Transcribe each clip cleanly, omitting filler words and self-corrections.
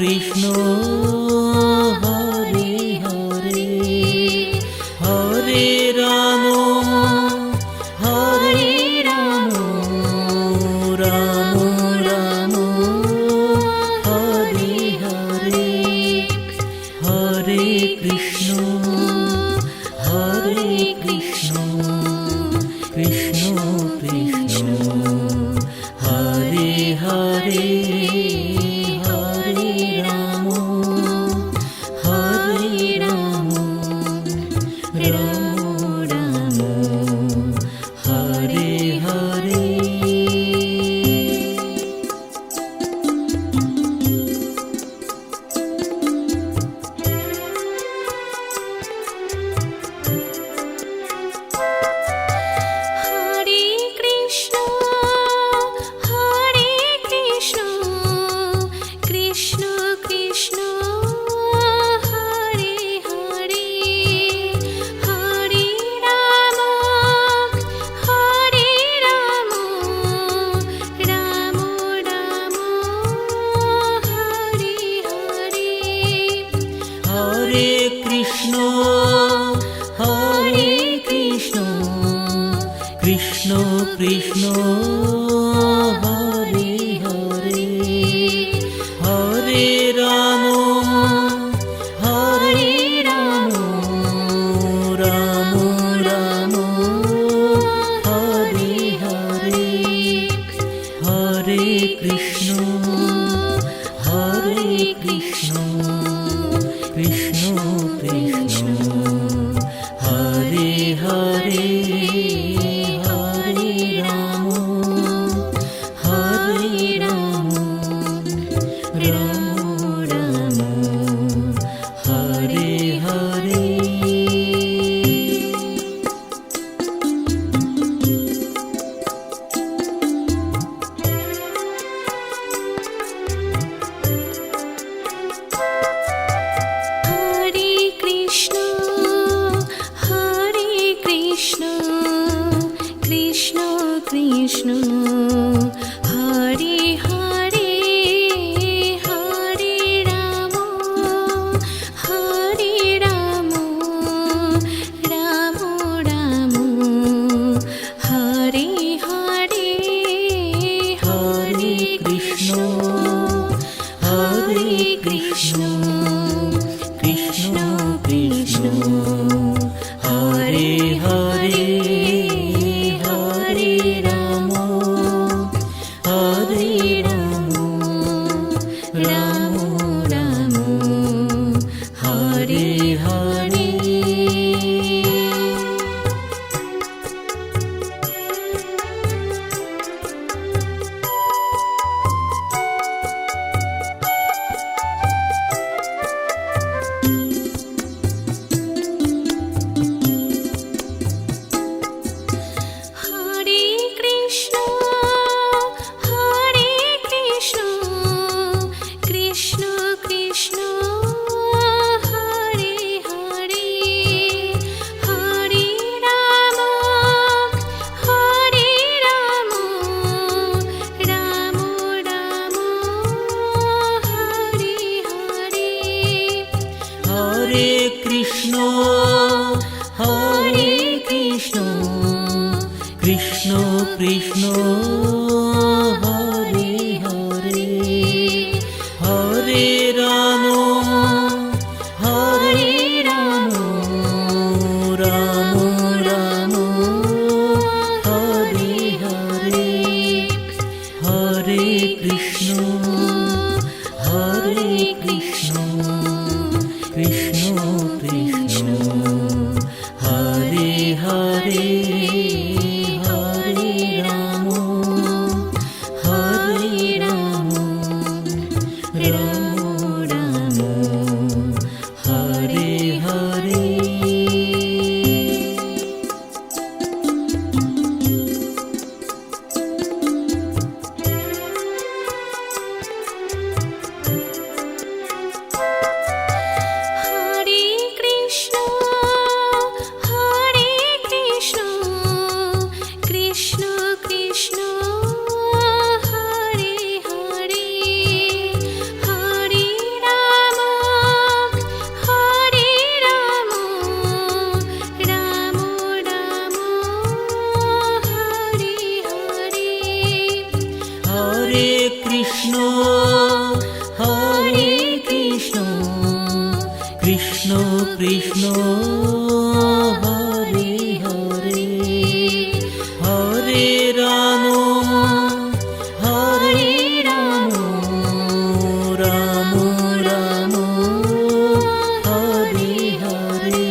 Krishna Hare Hare Hare Ram Hare Ram Ram Ram Hare Hare Hare Krishna Krishna Krishna Hare Hare Hare Ram Ram Ram Hare Hare Hare Krishna Krishna Krishna Hare Hare Hare Ram Ram Ram Hare Hare Hare Krishna Krishna Krishna Hare Hare Hare Ram Ram Ram Hare Hare Krishna Hare Hare Hare Ram Ram Ram Hare Hare Hare Krishna Krishna Krishna Hare Hare Hare Ram Ram Ram Hare Hare Hare Krishna Krishna Krishna Hare Hare Hare Ram Ram Ram Hare Hare Hare Krishna Krishna Krishna Hare Hare Hare Ram Ram Hare Hare Hare Krishna Hare Krishna Krishna Krishna Hare Hare Hare Ram Hare Ram Ram Ram Hare Hare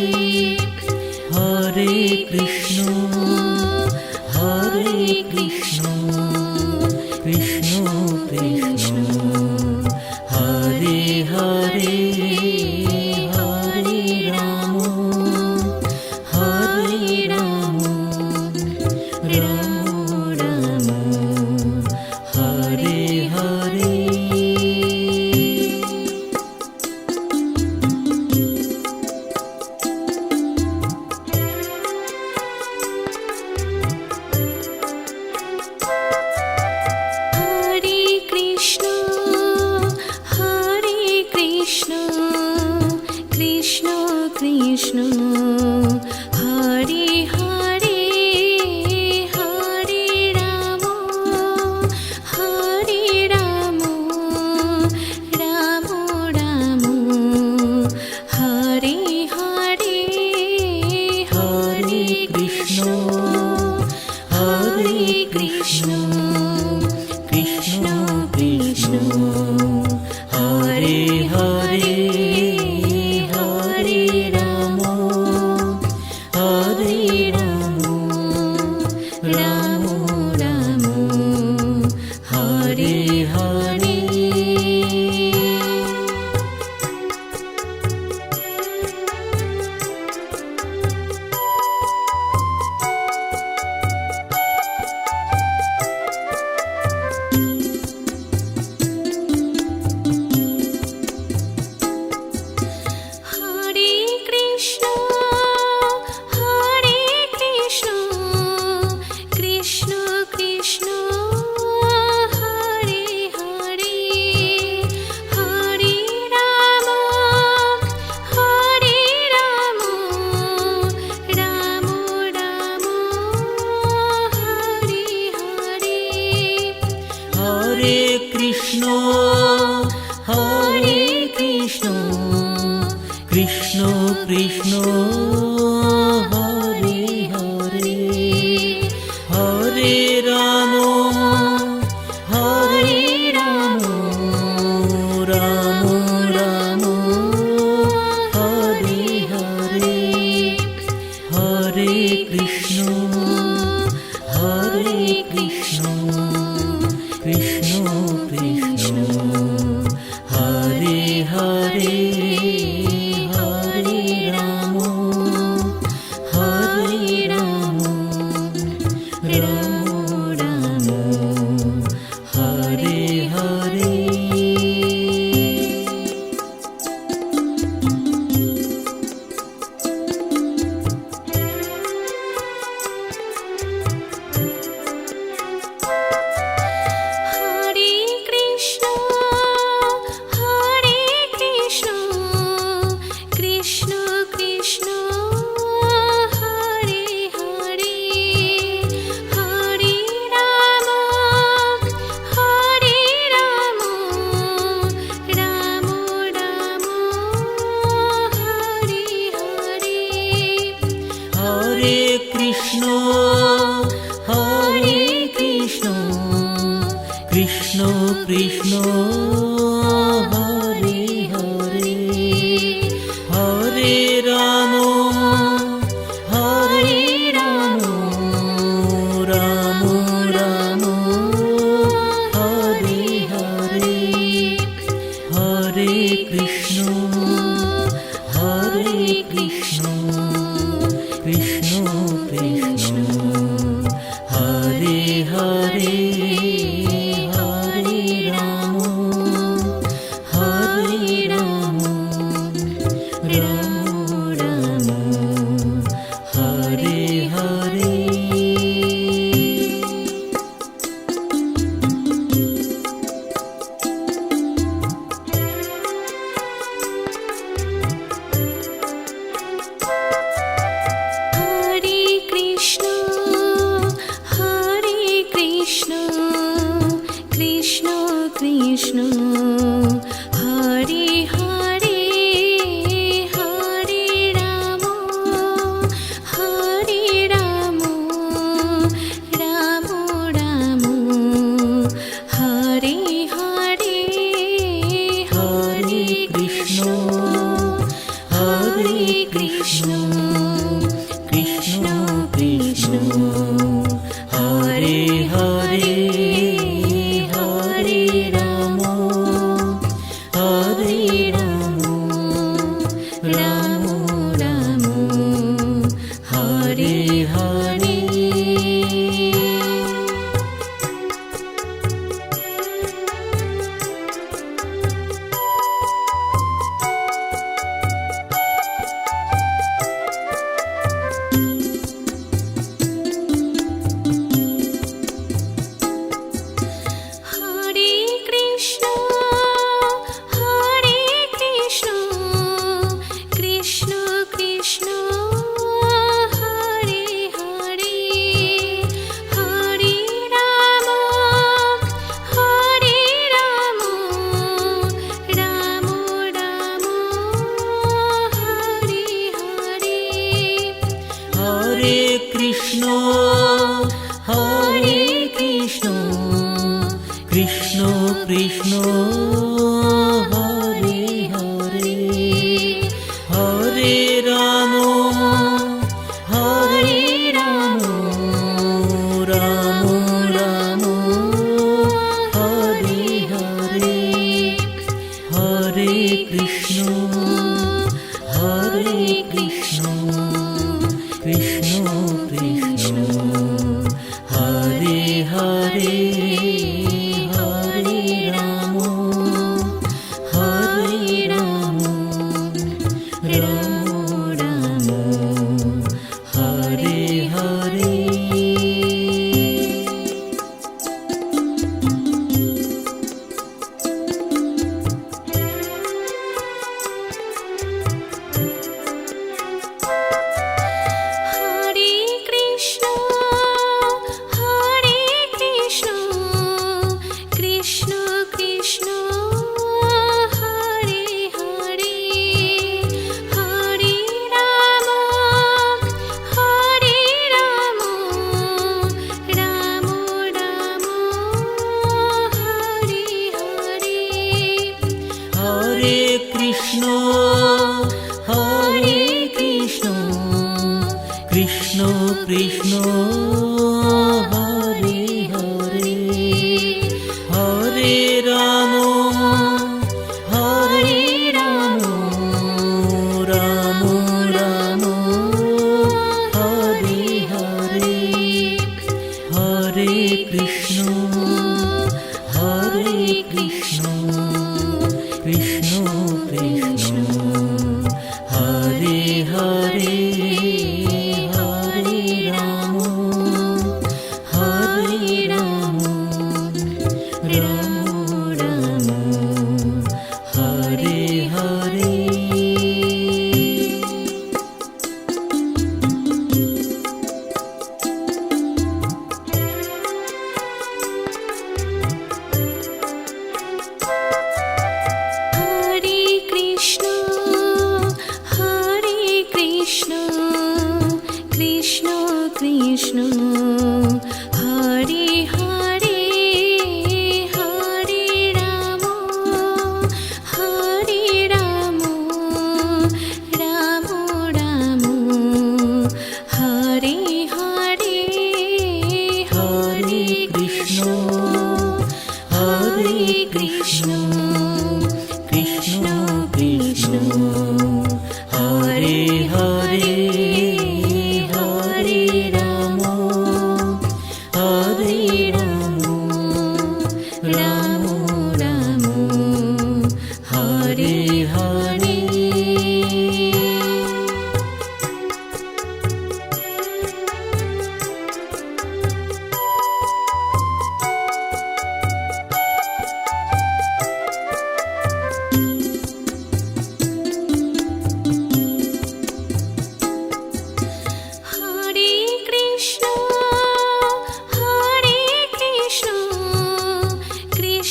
Hare Krishna Hare Krishna Krishna Krishna Hare Hare Hare Ram Hare Ram Ram Ram Hare Hare Hare Krishna Hare Krishna Krishna Krishna Hare Hare Hare Ram Hare Ram Ram Ram Hare Hare Hare Krishna Hare Krishna Krishna Krishna Hare Hare Hare Ram Hare Ram Ram Ram Hare Hare Hare Krishna Hare Krishna Krishna Krishna Hare Hare Hare Ram Hare Ram Ram Ram Hare Hare Hare Krishna Hare Krishna Krishna Krishna Hare Hare Hare Ram Hare Ram Ram Ram Hare Hare Hare Krishna Hare Krishna Krishna Krishna Hare Hare Hare Ram Hare Ram Ram Ram Hare Hare Hare Krishna Hare Krishna Krishna Krishna Hare Hare Hare Ram Hare Ram Ram Ram Hare Hare Hare Krishna Hare Krishna Krishna Krishna Hare Hare Hare Ram Hare Ram Ram Ram Hare Hare Hare Krishna Hare Krishna Krishna Krishna Hare Hare Hare Ram Krishna Hare Hare Hare Ram Ram Ram Hare Hare Hare Krishna Krishna Krishna Hare Hare Hare Ram Ram Ram Hare Hare Hare Krishna Krishna Krishna Hare Hare Hare Ram Ram Ram Hare Hare Hare Krishna Krishna Krishna Hare Hare Hare Ram Ram Ram Hare Hare Hare Krishna Krishna Krishna Hare Hare Hare Ram Ram Hare Hare Hare Krishna Krishna Krishna Hare Hare Hare Ram Ram Ram Hare Hare Hare Krishna Krishna Krishna Hare Hare Hare Ram Ram Ram Hare Hare Hare Krishna Krishna Krishna Hare Hare Hare Ram Ram Ram Hare Hare Hare Krishna Krishna Krishna Hare Hare Hare Ram Ram Ram Hare Hare Hare Krishna Krishna Krishna Hare Hare Hare Ram Ram Ram Hare Hare Krishna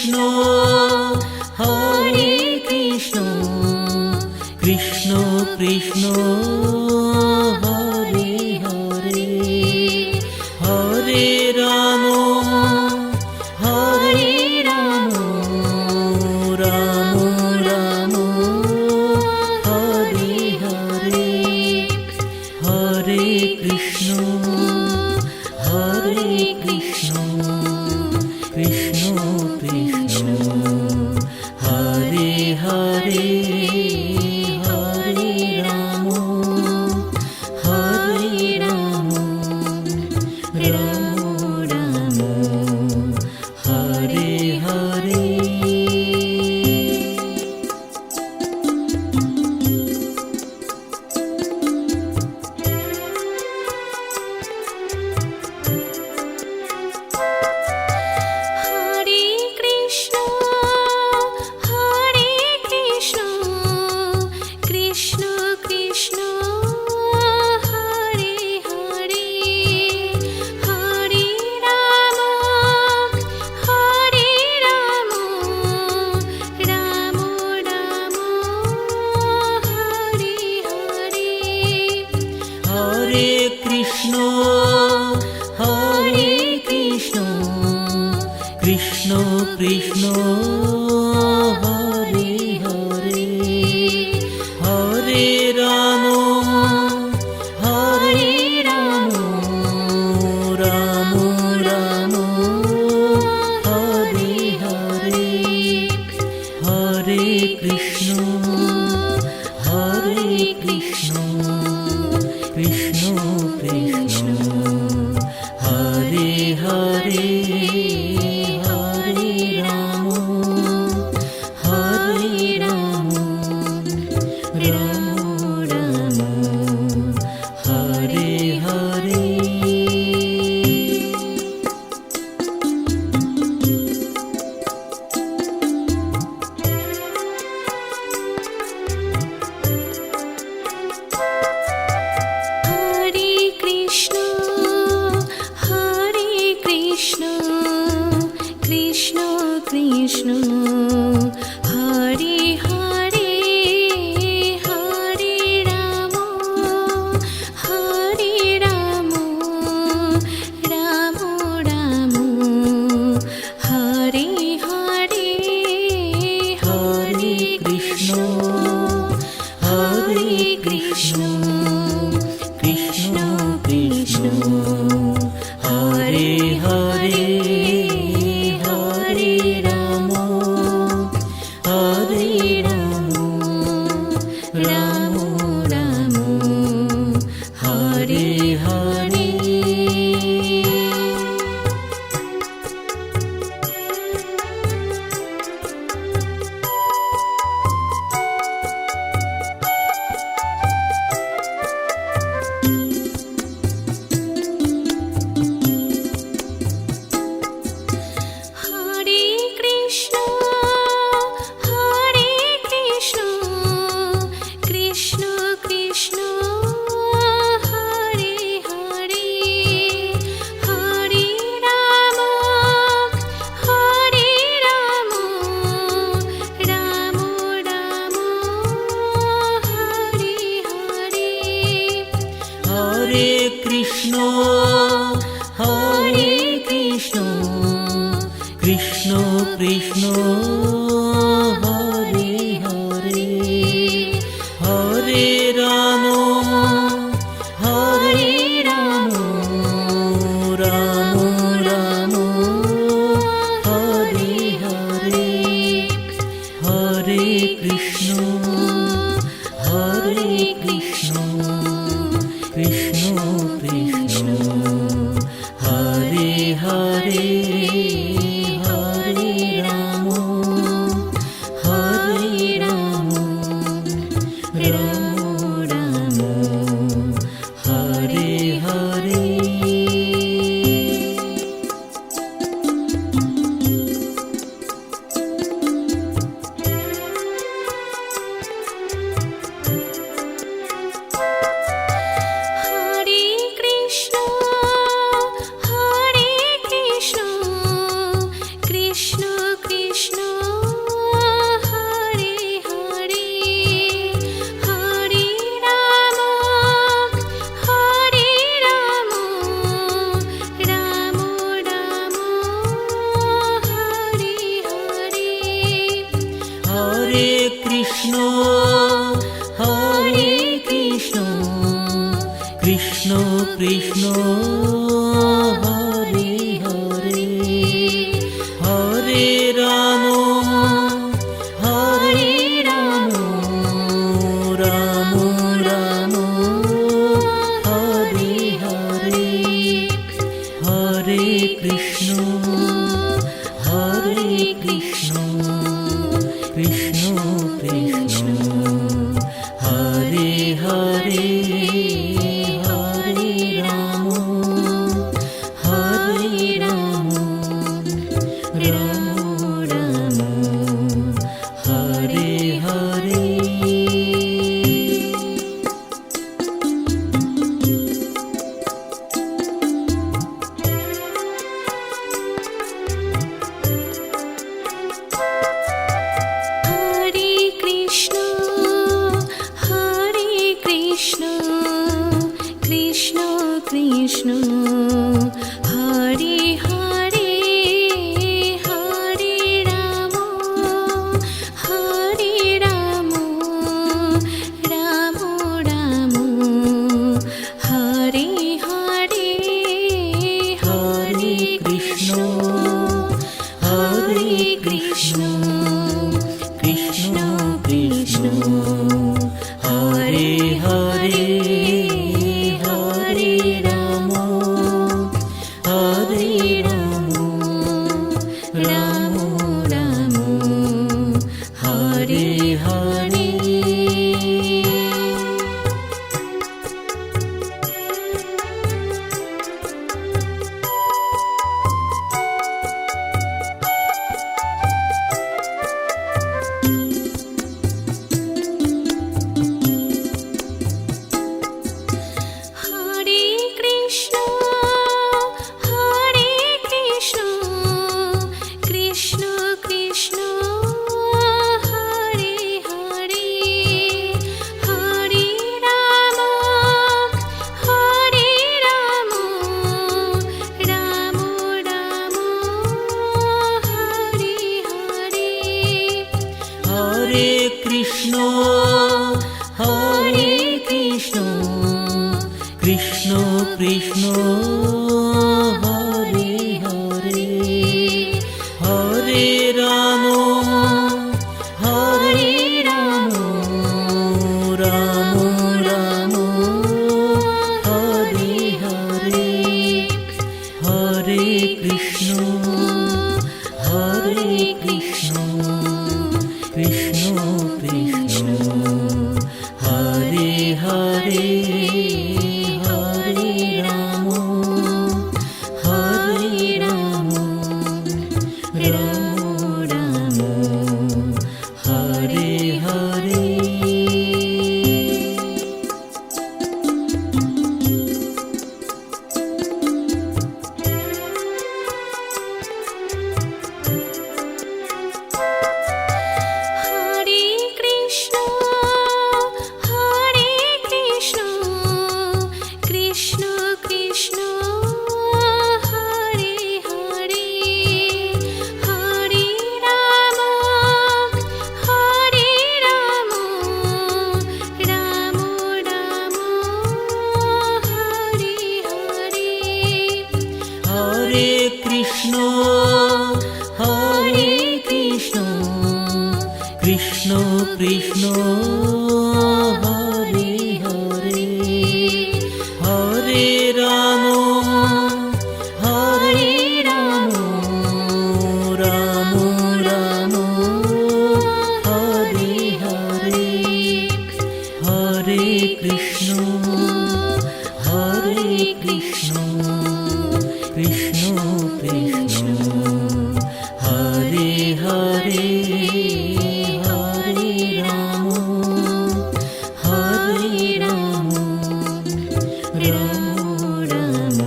Krishna Hare Krishna Krishna Krishna Hare Hare Hare Ram Hare Ram Ram Ram Hare Hare Hare Krishna Hare Krishna Krishna Krishna Hare Hare Hare Ram Hare Ram Ram Ram Hare Hare Hare Krishna Hare Krishna Krishna Krishna Hare Hare Hare Ram Hare Ram Ram Ram Hare Hare Hare Krishna Hare Krishna Krishna Krishna Hare Hare Hare Ram Hare Ram Ram Ram Hare Hare Hare Krishna Hare Krishna Krishna Krishna Hare Hare Hare Ram Hare Ram Ram Ram Hare Hare Hare Krishna Hare Krishna Krishna Krishna Hare Hare Hare Ram Hare Ram Ram Ram Hare Hare Hare Krishna Hare Krishna Krishna Krishna Hare Hare Hare Ram Hare Ram Ram Ram Hare Hare Hare Krishna Hare Krishna Krishna Krishna Hare Hare Hare Ram Hare Ram Ram Ram Hare Hare Hare Krishna Hare Krishna Krishna Krishna Hare Hare Hare Ram Hare Ram Ram Ram Hare Hare Hare Krishna Hare Krishna Krishna Krishna Hare Hare Hare Ram Hare Krishna Hare Krishna Krishna Krishna Hare Hare Hare Ram Hare Ram Ram Ram Hare Hare Hare Krishna Hare Krishna Krishna Krishna Hare Hare Hare Ram Hare Ram Ram Ram Hare Hare Hare Krishna Hare Krishna Krishna Krishna Hare Hare Hare Ram Hare Ram Ram Ram Hare Hare Hare Krishna Hare Krishna Krishna Krishna Hare Hare Hare Ram Hare Ram Ram Ram Hare Hare Hare Krishna Hare Krishna Krishna Krishna Hare Hare Hare Ram Hare Ram Ram Ram Hare Hare Hare Krishna Hare Krishna Krishna Krishna Hare Hare Hare Ram Hare Ram Ram Ram Hare Hare Hare Krishna Hare Krishna Krishna Krishna Hare Hare Hare Ram Hare Ram Ram Ram Hare Hare Hare Krishna Hare Krishna Krishna Krishna Hare Hare Hare Ram Hare Ram Ram Ram Hare Hare Hare Krishna Hare Krishna Krishna Krishna Hare Hare Hare Ram Hare Ram Ram Ram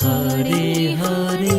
Hare Hare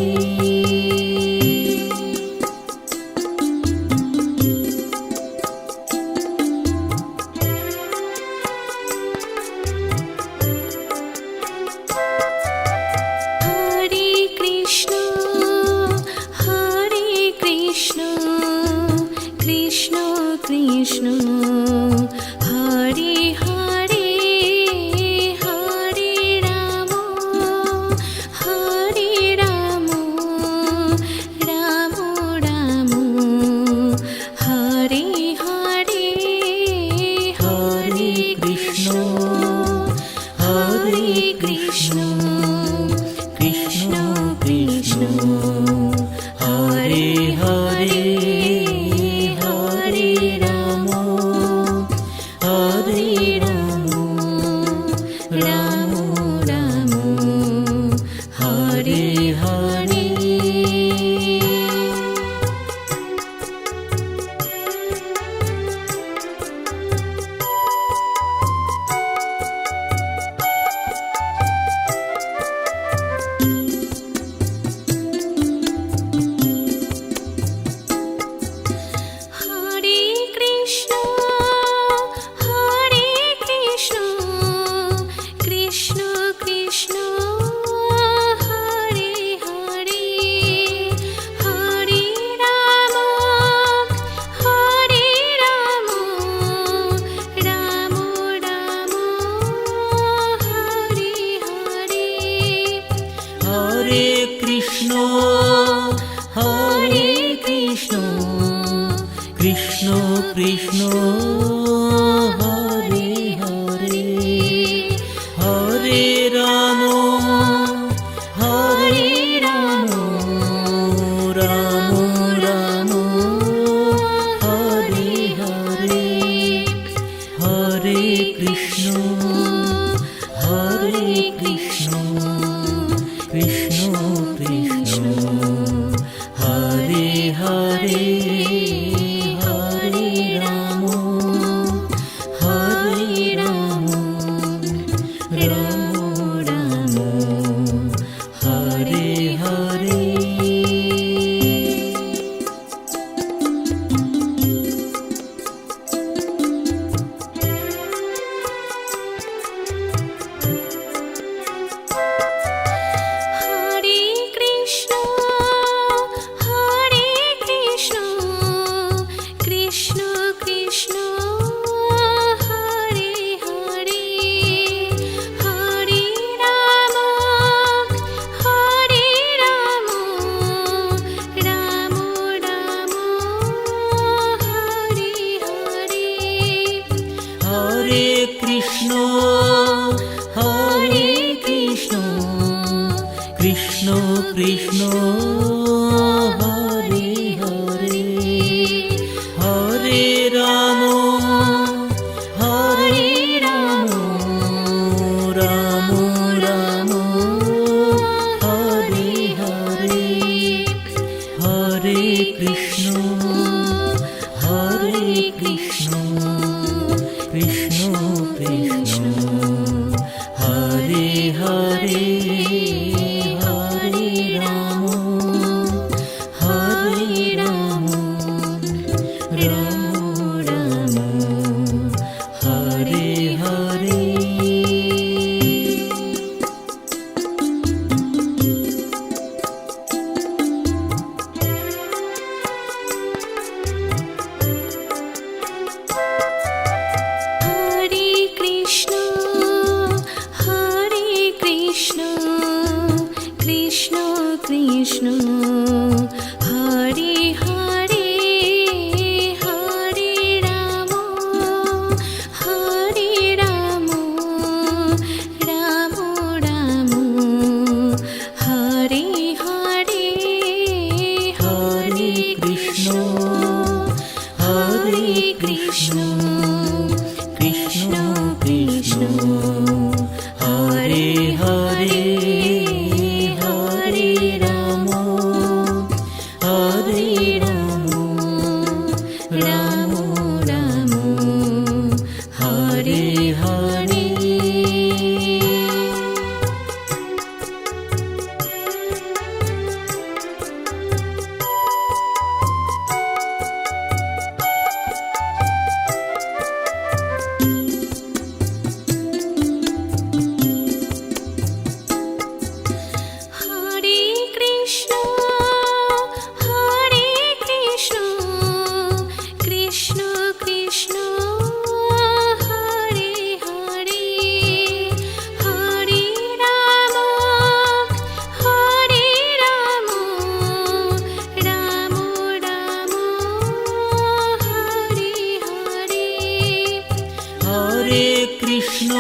Krishna Hare Hare Hare Ram Hare Ram Ram Ram Hare Hare Hare Krishna Krishna Krishna Hare Hare Hare Ram Ram Ram Hare Hare Hare Krishna Krishna Krishna Hare Hare Hare Ram Ram Ram Hare Hare Hare Krishna Krishna Krishna Hare Hare Hare Ram Ram Ram Hare Hare Hare Krishna Krishna Krishna Hare Hare Hare Ram Ram Ram Hare Hare Hare Krishna Krishna Krishna Hare Hare Hare Ram Ram Ram Hare Hare Hare Krishna Krishna Krishna Hare Hare Hare Ram Ram Ram Hare Hare Hare Krishna Krishna Krishna Hare Hare Hare Ram Ram Ram Hare Hare Hare Krishna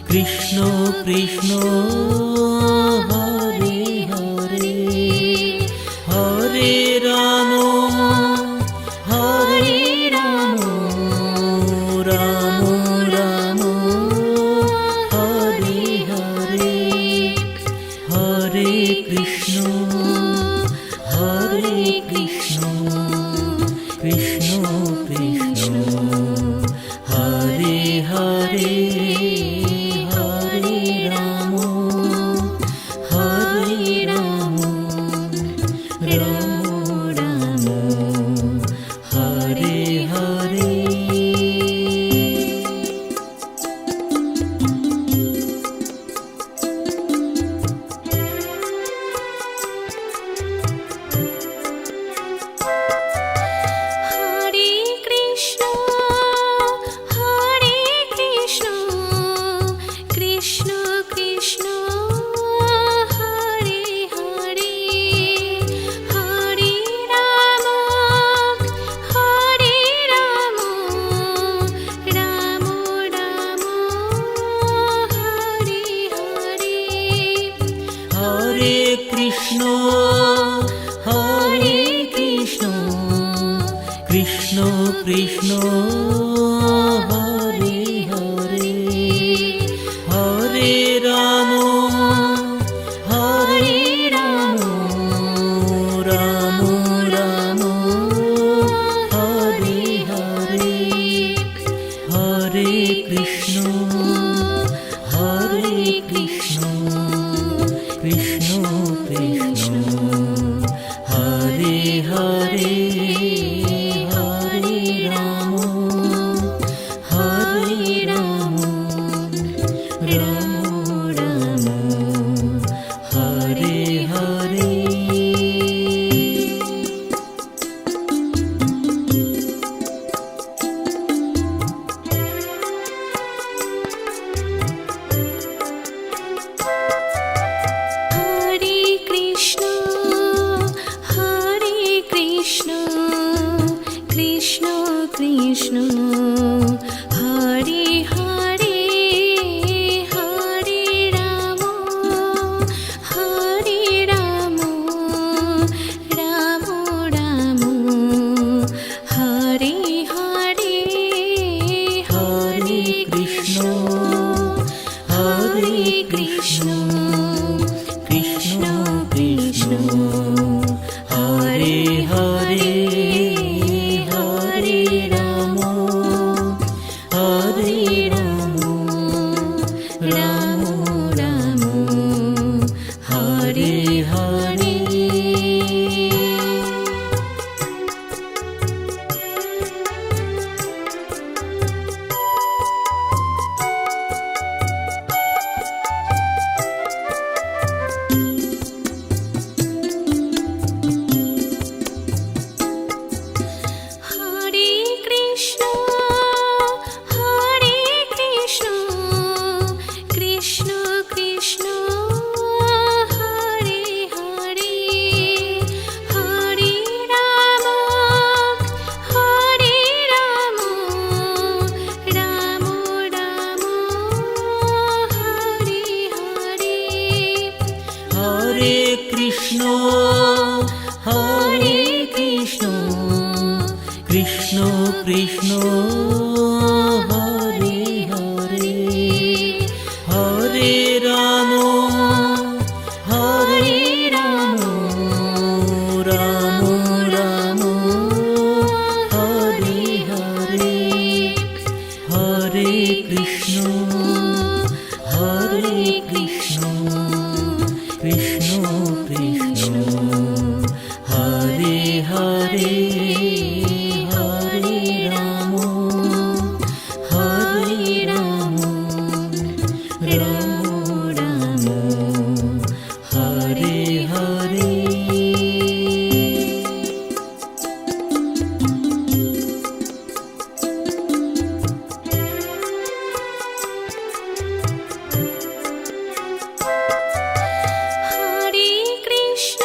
Krishna Krishna Hare Hare Hare Ram Ram Ram Hare Hare Hare Krishna Krishna Krishna Hare Hare Hare Ram Krishna Hare Krishna Krishna Krishna Hare Hare Hare Ram Hare Ram Ram Ram Hare Hare Hare Krishna Hare Krishna Krishna Krishna Hare Hare Hare Ram Hare Ram Ram Ram Hare Hare Hare Krishna Hare Krishna Krishna Krishna Hare Hare Hare Ram Hare Ram Ram Ram Hare Hare Hare Krishna Hare Krishna Krishna Krishna Hare Hare Hare Ram Hare Ram Ram Ram Hare Hare Hare Krishna Hare Krishna Krishna Krishna Hare Hare Hare Ram Hare Ram Ram Ram Hare Hare Hare Krishna Hare Krishna Krishna Krishna Hare Hare Hare Ram Hare Ram Ram Ram Hare Hare Hare Krishna Hare Krishna Krishna Krishna Hare Hare Hare Ram Hare Ram Ram Ram Hare Hare Hare Krishna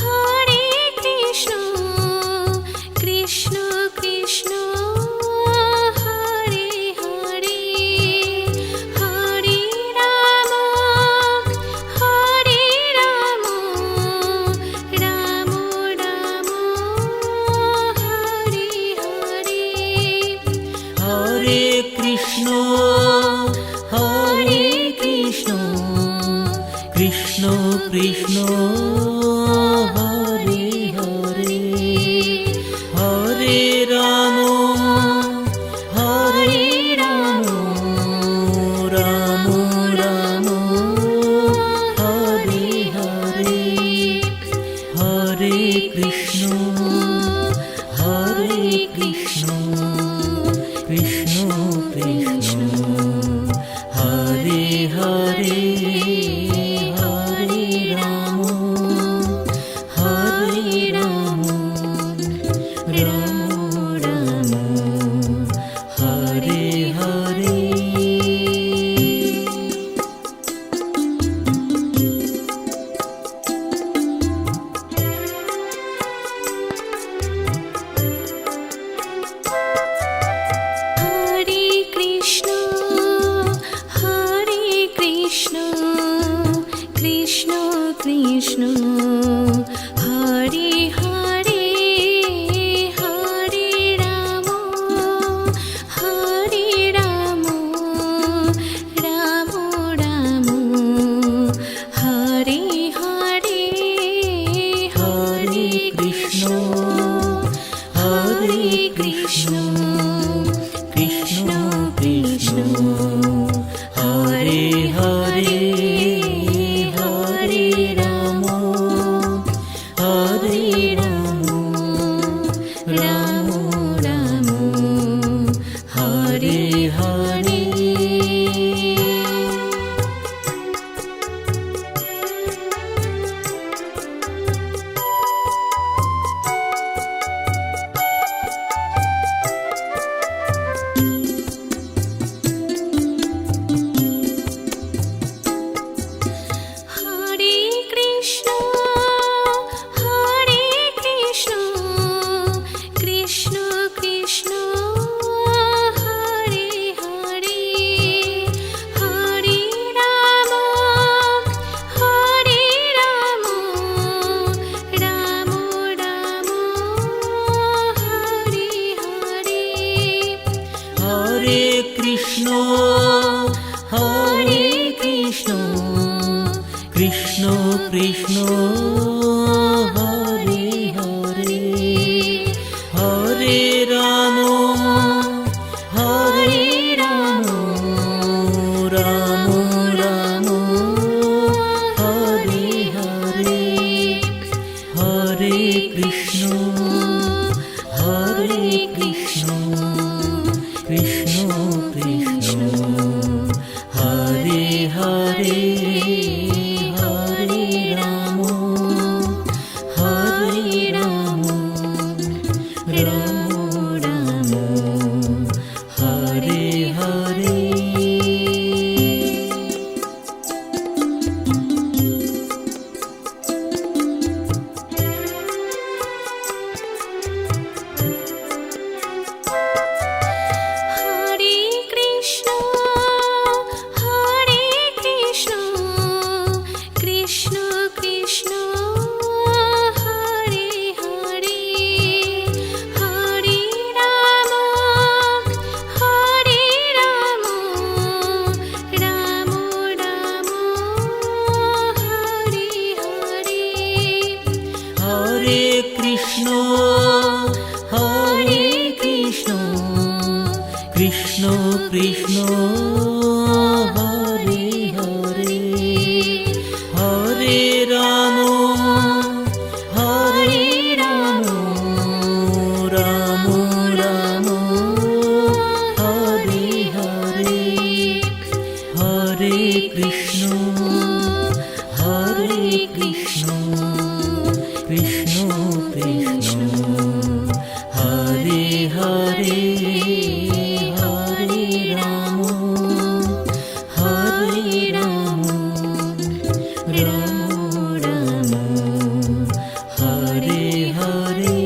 Hare Krishna Krishna Krishna Hare Hare Hare Hare Krishna Hare Krishna Krishna Krishna Hare Hare Hare Ram Ram Ram Hare Hare.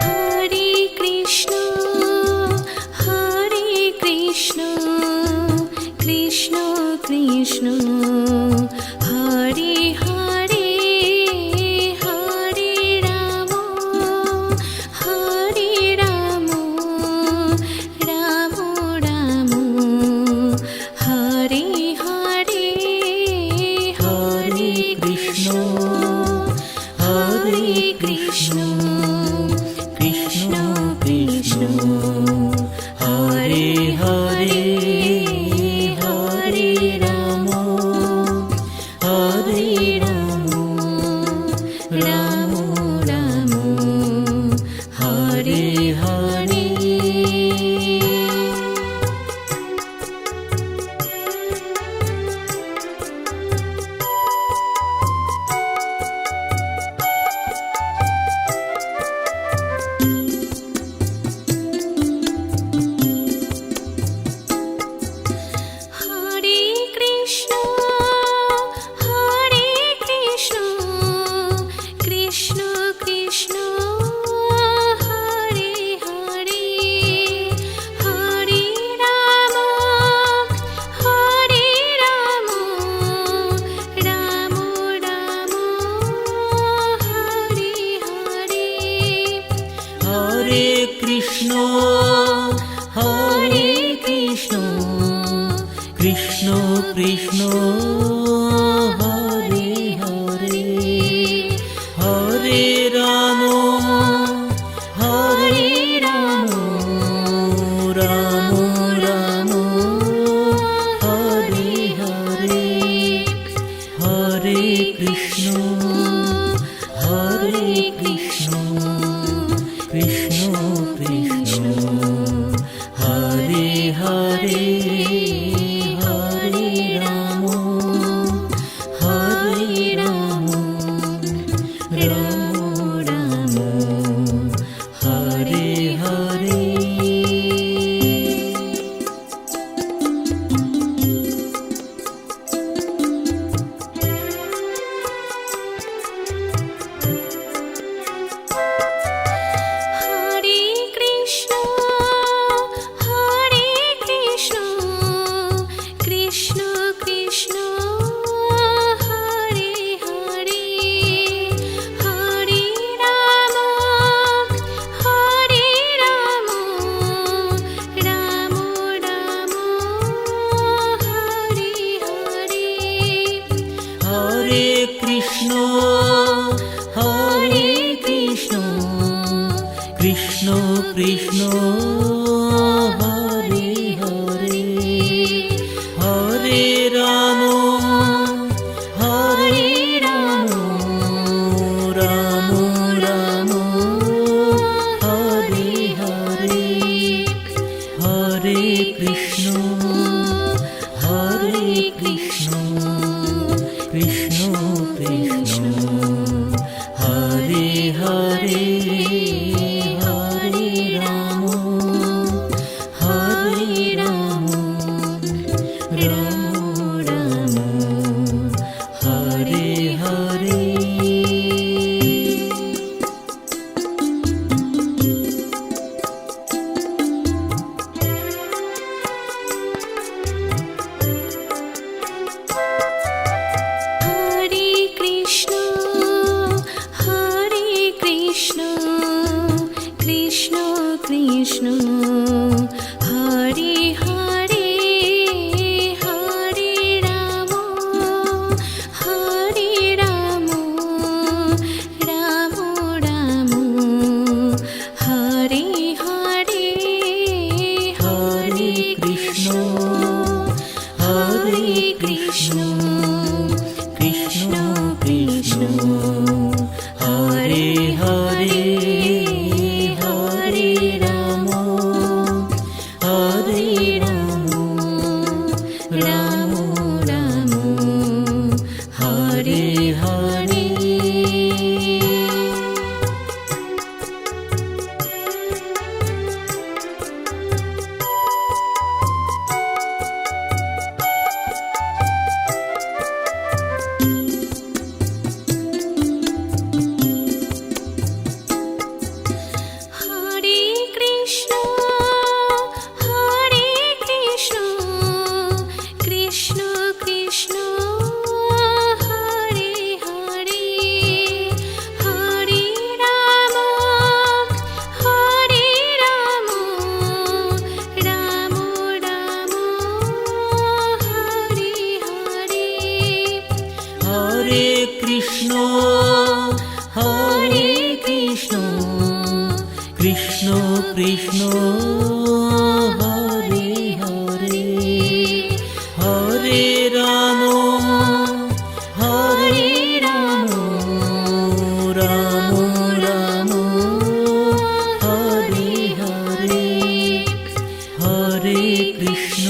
Hare Krishna Hare Krishna Krishna Krishna Hare Hare Hare Ram Ram Ram Hare Hare Hare Krishna Hare Krishna Krishna Krishna Hare Hare Hare Ram Ram Ram Hare Hare. Hare Krishna Hare Krishna Krishna Krishna Hare Hare Hare Ram Ram Ram Hare Hare. Hare Krishna Hare Krishna Krishna Krishna Hare Hare Hare Ram Ram Ram Hare Hare Hare Krishna Hare Krishna Krishna Krishna Hare Hare Hare Ram Ram Ram Hare Hare. Hare Krishna Hare Krishna Krishna Krishna Hare Hare Hare Ram Ram Ram Hare Hare. Hare Krishna Hare Krishna Krishna Krishna Hare Hare Hare Ram Ram Ram Hare Hare Hare Krishna Hare Krishna Krishna Krishna Hare Hare Hare Ram Ram Ram Hare Hare. Hare Krishna Krishna Hare Krishna Krishna Krishna Hare Hare Hare Ram Hare Ram Ram Ram Hare Hare Hare Krishna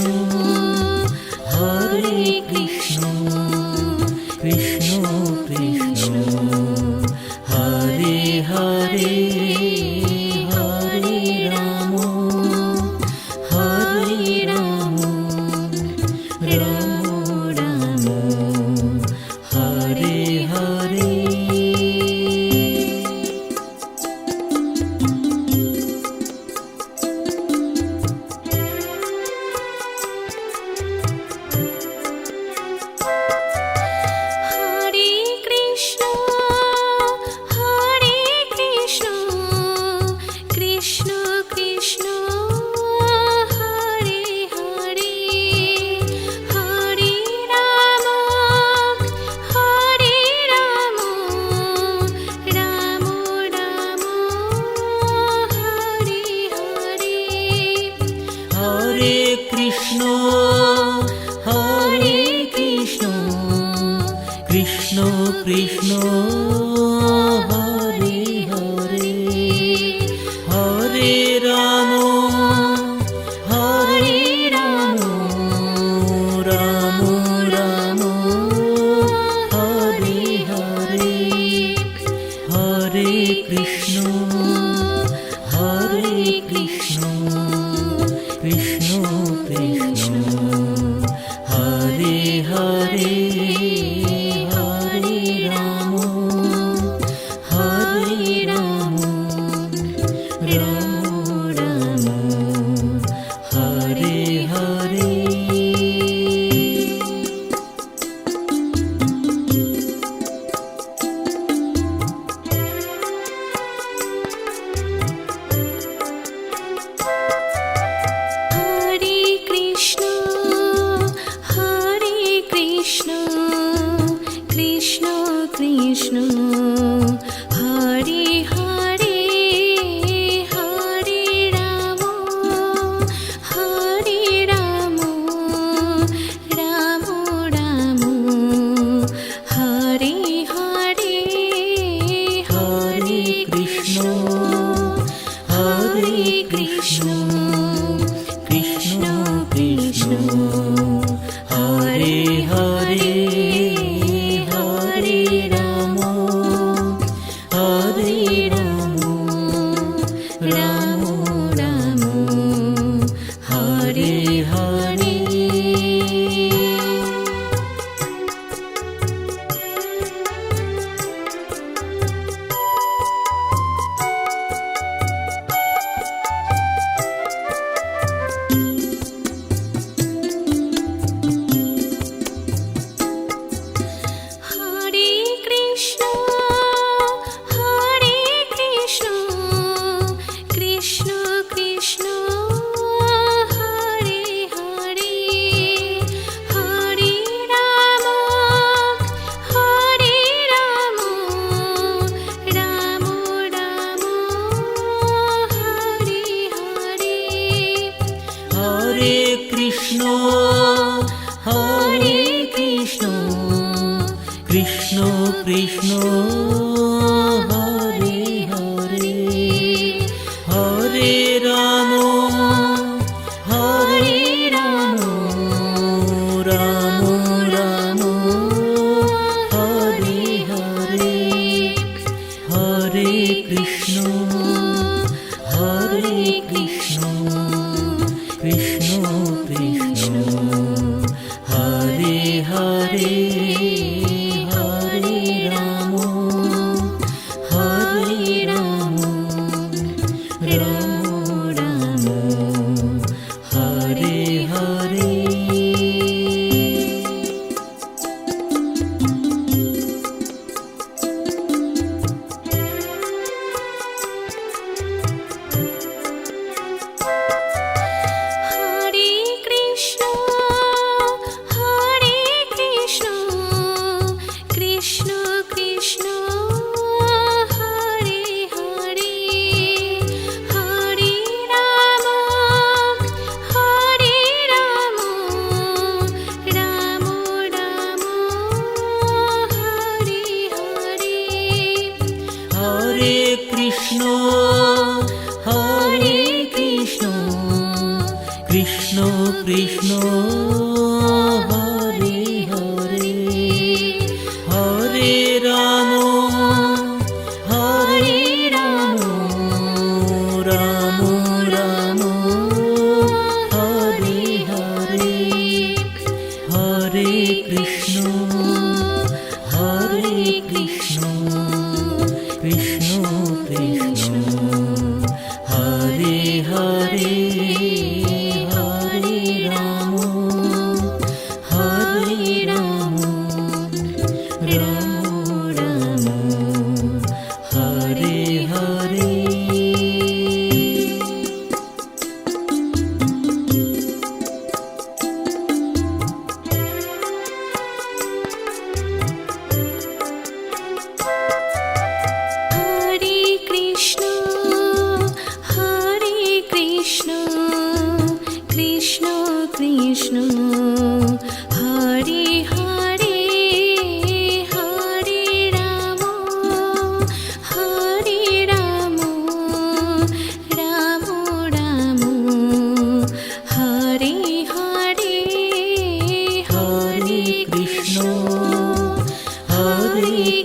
Krishna Krishna Hare Hare Hare Ram Ram Ram Hare Hare Hare Krishna Krishna Krishna Hare Hare Hare Ram Ram Ram Hare Hare Hare Krishna Krishna Krishna Hare Hare Hare Ram Ram Ram Hare Hare Hare Krishna Krishna Krishna Hare Hare Hare Ram Ram Ram Hare Hare Hare Krishna Krishna Krishna Hare Hare Hare Ram Ram Ram Hare Hare Hare Krishna Krishna Krishna Hare Hare Hare Ram Ram Ram Hare Hare Hare Krishna Krishna Krishna Hare Hare Hare Ram Ram Ram Hare Hare Hare Krishna Krishna Krishna Hare Hare Hare Ram Ram Ram Hare Hare Hare Krishna Krishna Krishna Hare Hare Hare Ram Ram Ram Hare Hare. Hare Krishna Krishna Krishna Hare Hare Hare Ram Ram Ram Hare Hare Hare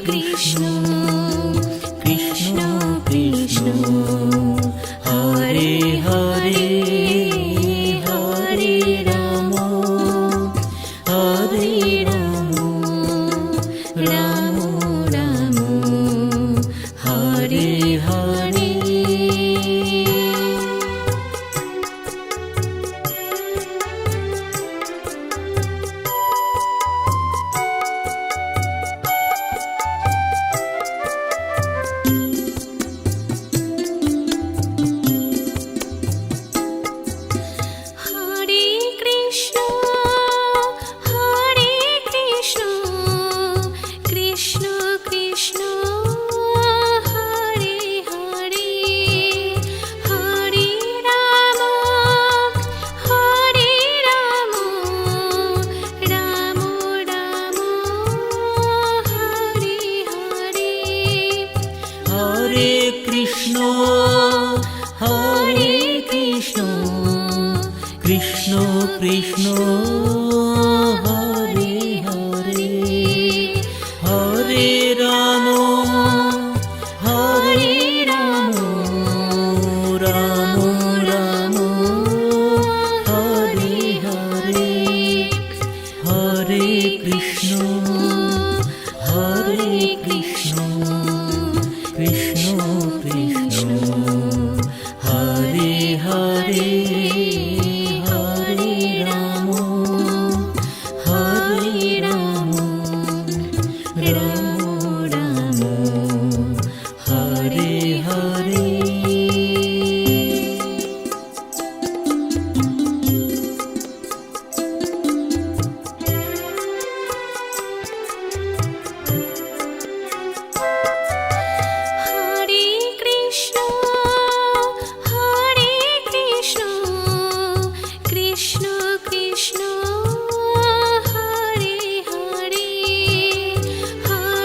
Krishna Krishna Krishna Hare Hare Hare Ram Ram Ram Hare Hare. Hare Krishna Krishna Krishna Hare Hare Hare Ram Ram Ram Hare Hare. Hare Krishna Krishna Krishna Hare Hare Hare Ram Ram Ram Hare Hare Hare Krishna Krishna Krishna Hare Hare Hare Ram Ram Hare Hare. Hare Krishna Krishna Krishna Hare Hare Hare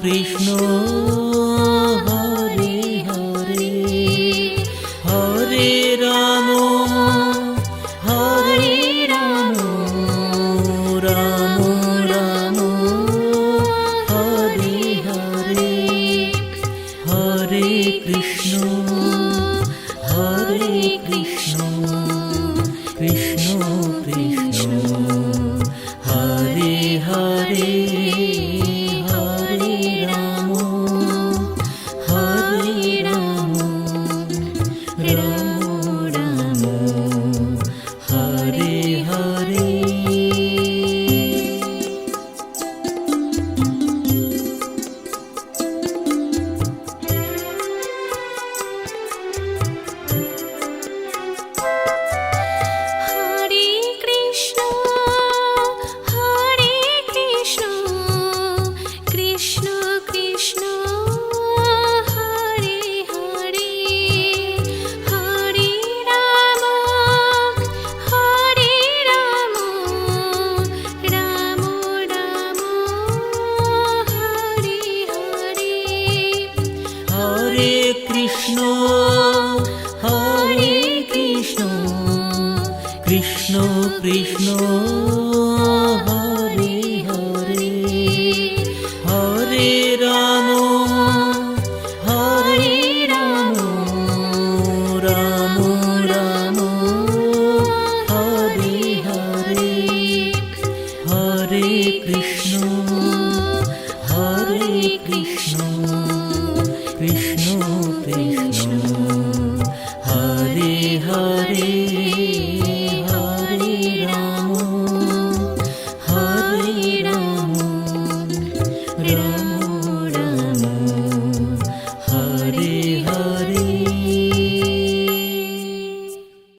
Krishna Hare Hare Hare Ram Hare Ram Ram Ram Hare Hare Hare Krishna Krishna Krishna Hare Hare Hare Ram Ram Ram Hare Hare. Hare Krishna Krishna Krishna Hare Hare Hare Ram Ram Ram Hare Hare Hare Krishna Krishna Krishna Hare Hare Hare Ram Ram Ram Hare Hare Hare Krishna Krishna Krishna